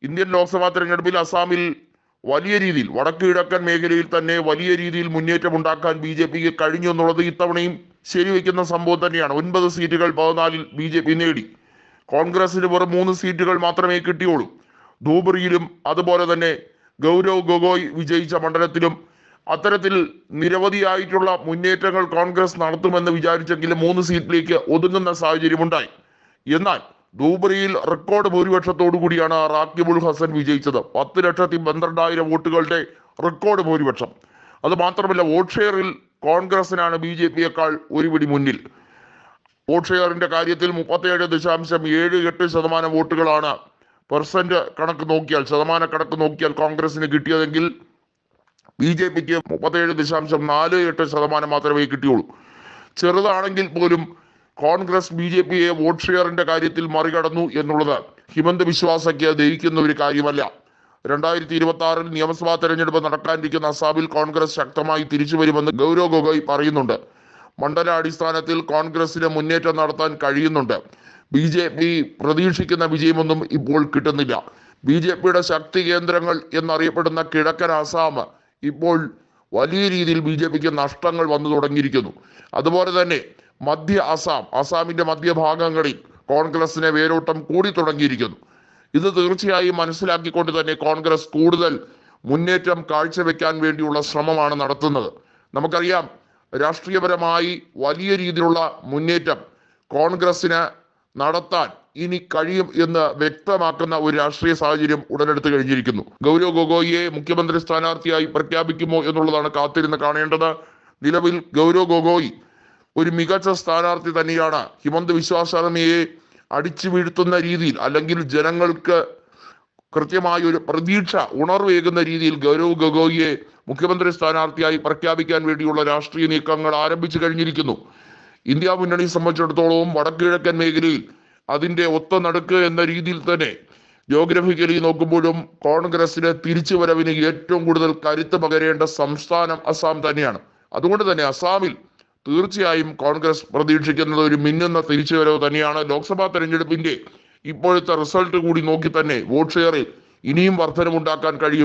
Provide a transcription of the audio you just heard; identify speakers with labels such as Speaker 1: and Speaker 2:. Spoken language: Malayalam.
Speaker 1: ഇന്ത്യൻ ലോക്സഭാ തെരഞ്ഞെടുപ്പിൽ അസാമിൽ വലിയ രീതിയിൽ വടക്ക് കിഴക്കൻ മേഖലയിൽ തന്നെ വലിയ രീതിയിൽ മുന്നേറ്റം ഉണ്ടാക്കാൻ ബി ജെ പിക്ക് കഴിഞ്ഞു എന്നുള്ളത് ഇത്തവണയും ശരിവെക്കുന്ന സംഭവം തന്നെയാണ്. 9 സീറ്റുകൾ 14-ൽ ബി ജെ പി നേടി. കോൺഗ്രസിന് വെറും 3 സീറ്റുകൾ മാത്രമേ കിട്ടിയുള്ളൂ. ധൂബ്രിയിലും അതുപോലെ തന്നെ ഗൗരവ് ഗൊഗോയ് വിജയിച്ച മണ്ഡലത്തിലും അത്തരത്തിൽ നിരവധിയായിട്ടുള്ള മുന്നേറ്റങ്ങൾ കോൺഗ്രസ് നടത്തുമെന്ന് വിചാരിച്ചെങ്കിലും 3 സീറ്റിലേക്ക് ഒതുങ്ങുന്ന സാഹചര്യമുണ്ടായി. എന്നാൽ ധൂബ്രിയിൽ റെക്കോർഡ് ഭൂരിപക്ഷത്തോടു കൂടിയാണ് റാക്കിബുൾ ഹസൻ വിജയിച്ചത്. 10,12,000 വോട്ടുകളുടെ റെക്കോർഡ് ഭൂരിപക്ഷം. അത് മാത്രമല്ല, വോട്ട് ഷെയറിൽ കോൺഗ്രസിനാണ് ബി ജെ പിയേക്കാൾ ഒരു പിടി മുന്നിൽ. വോട്ട് ഷെയറിന്റെ കാര്യത്തിൽ 37.78% വോട്ടുകളാണ് ശതമാന കണക്ക് നോക്കിയാൽ കോൺഗ്രസിന് കിട്ടിയതെങ്കിൽ ബി ജെ പിക്ക് 37.48% മാത്രമേ കിട്ടിയുള്ളൂ. ചെറുതാണെങ്കിൽ പോലും കോൺഗ്രസ് ബി ജെ പിയെ വോട്ട് ഷെയറിന്റെ കാര്യത്തിൽ മറികടന്നു എന്നുള്ളത് ഹിമന്ത ബിശ്വാസയ്ക്ക് ദഹിക്കുന്ന ഒരു കാര്യമല്ല. 2026-ൽ നിയമസഭാ തെരഞ്ഞെടുപ്പ് നടക്കാനിരിക്കുന്ന അസാമിൽ കോൺഗ്രസ് ശക്തമായി തിരിച്ചു വരുമെന്ന് ഗൗരവ് ഗൊഗോയ് പറയുന്നുണ്ട്. മണ്ഡലാടിസ്ഥാനത്തിൽ കോൺഗ്രസിന് മുന്നേറ്റം നടത്താൻ കഴിയുന്നുണ്ട്. ബി ജെ പി പ്രതീക്ഷിക്കുന്ന വിജയമൊന്നും ഇപ്പോൾ കിട്ടുന്നില്ല. ബി ജെ പിയുടെ ശക്തി കേന്ദ്രങ്ങൾ എന്നറിയപ്പെടുന്ന കിഴക്കൻ അസാം ഇപ്പോൾ വലിയ രീതിയിൽ ബി ജെ പിക്ക് നഷ്ടങ്ങൾ വന്നു തുടങ്ങിയിരിക്കുന്നു. അതുപോലെ തന്നെ മധ്യ അസാമിന്റെ മധ്യഭാഗങ്ങളിൽ കോൺഗ്രസിന് വേരോട്ടം കൂടി തുടങ്ങിയിരിക്കുന്നു. ഇത് തീർച്ചയായും മനസ്സിലാക്കിക്കൊണ്ട് തന്നെ കോൺഗ്രസ് കൂടുതൽ മുന്നേറ്റം കാഴ്ചവെക്കാൻ വേണ്ടിയുള്ള ശ്രമമാണ് നടത്തുന്നത്. നമുക്കറിയാം, രാഷ്ട്രീയപരമായി വലിയ രീതിയിലുള്ള മുന്നേറ്റം കോൺഗ്രസിന് നടത്താൻ ഇനി കഴിയും എന്ന് വ്യക്തമാക്കുന്ന ഒരു രാഷ്ട്രീയ സാഹചര്യം ഉടലെടുത്ത് കഴിഞ്ഞിരിക്കുന്നു. ഗൗരവ് ഗൊഗോയിയെ മുഖ്യമന്ത്രി സ്ഥാനാർത്ഥിയായി പ്രഖ്യാപിക്കുമോ എന്നുള്ളതാണ് കാത്തിരുന്ന് കാണേണ്ടത്. നിലവിൽ ഗൗരവ് ഗൊഗോയി ഒരു മികച്ച സ്ഥാനാർത്ഥി തന്നെയാണ്. ഹിമന്ത ബിശ്വ ശർമ്മയെ അടിച്ചു വീഴ്ത്തുന്ന രീതിയിൽ, അല്ലെങ്കിൽ ജനങ്ങൾക്ക് കൃത്യമായ ഒരു പ്രതീക്ഷ ഉണർവേകുന്ന രീതിയിൽ ഗൗരവ് ഗൊഗോയിയെ മുഖ്യമന്ത്രി സ്ഥാനാർത്ഥിയായി പ്രഖ്യാപിക്കാൻ വേണ്ടിയുള്ള രാഷ്ട്രീയ നീക്കങ്ങൾ ആരംഭിച്ചു കഴിഞ്ഞിരിക്കുന്നു. ഇന്ത്യ മുന്നണിയെ സംബന്ധിച്ചിടത്തോളം വടക്കുകിഴക്കൻ മേഖലയിൽ അതിന്റെ ഒത്ത നടുക്ക് എന്ന രീതിയിൽ തന്നെ ജോഗ്രഫിക്കലി നോക്കുമ്പോഴും കോൺഗ്രസിന് തിരിച്ചുവരവിന് ഏറ്റവും കൂടുതൽ കരുത്ത് പകരേണ്ട സംസ്ഥാനം അസാം തന്നെയാണ്. അതുകൊണ്ട് തന്നെ അസാമിൽ തീർച്ചയായും കോൺഗ്രസ് പ്രതീക്ഷിക്കുന്നത് ഒരു മിന്നുന്ന തിരിച്ചുവരവ് തന്നെയാണ്. ലോക്സഭാ തെരഞ്ഞെടുപ്പിന്റെ ഇപ്പോഴത്തെ റിസൾട്ട് കൂടി നോക്കി തന്നെ വോട്ട് ഷെയറിൽ ഇനിയും വർധനമുണ്ടാക്കാൻ കഴിയും.